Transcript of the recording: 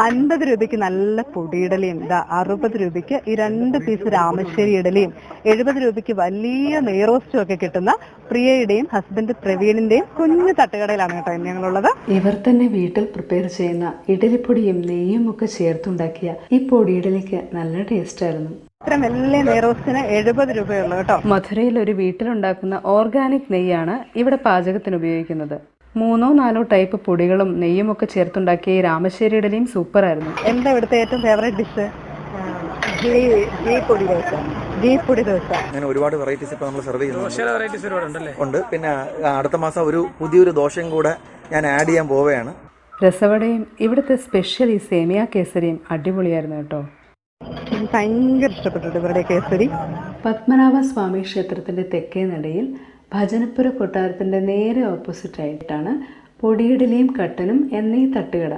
50 രൂപയ്ക്ക് നല്ല പൊടിയിടലയും, 60 രൂപയ്ക്ക് ഈ 2 പീസ് രാമശ്ശേരി ഇഡലിയും, 70 രൂപയ്ക്ക് വലിയ നെയ്റോസ്റ്റും ഒക്കെ കിട്ടുന്ന പ്രിയയുടെയും ഹസ്ബൻഡ് പ്രവീണിന്റെയും കുഞ്ഞു തട്ടുകടയിലാണ് കേട്ടോ ഞങ്ങളുള്ളത്. ഇവർ തന്നെ വീട്ടിൽ പ്രിപ്പയർ ചെയ്യുന്ന ഇഡലിപ്പൊടിയും നെയ്യും ഒക്കെ ചേർത്തുണ്ടാക്കിയ ഈ പൊടിയിടലിക്ക് നല്ല ടേസ്റ്റ് ആയിരുന്നു. ഇത്ര വലിയ നെയ്റോസ്റ്റിന് 70 രൂപയുള്ളൂ കേട്ടോ. മധുരയിൽ ഒരു വീട്ടിലുണ്ടാക്കുന്ന ഓർഗാനിക് നെയ്യാണ് ഇവിടെ പാചകത്തിന് ഉപയോഗിക്കുന്നത്. 3-4 ടൈപ്പ് പൊടികളും നെയ്യും ഒക്കെ ചേർത്തുണ്ടാക്കിയ ഈ രാമശ്ശേരി ഇഡലിയും സൂപ്പർ ആയിരുന്നു. എന്താ ഇവിടുത്തെ ഏറ്റവും ഫേവറേറ്റ് ഡിഷ്? ഗീ പൊടി ദോശ. അങ്ങനെ ഒരുപാട് വെറൈറ്റീസ് ഇപ്പോൾ നമ്മൾ സെർവ് ചെയ്യുന്നുണ്ട്. ഉണ്ട്. പിന്നെ അടുത്ത മാസം ഒരു പുതിയൊരു ദോശയും കൂടെ ഞാൻ ആഡ് ചെയ്യാൻ പോവുകയാണ്. രസവടയും ഇവിടുത്തെ സ്പെഷ്യൽ ഈ സേമിയ കേസരിയും അടിപൊളിയായിരുന്നു കേട്ടോ. ഭയങ്കര ഇഷ്ടപ്പെട്ടിട്ട് ഇവരുടെ കേസരി. പത്മനാഭ സ്വാമി ക്ഷേത്രത്തിന്റെ തെക്കേ നടയിൽ ഭജനപ്പുര കൊട്ടാരത്തിന്റെ നേരെ ഓപ്പോസിറ്റ് ആയിട്ടാണ് പൊടിയിടലിയും കട്ടനും എന്നീ തട്ടുകട.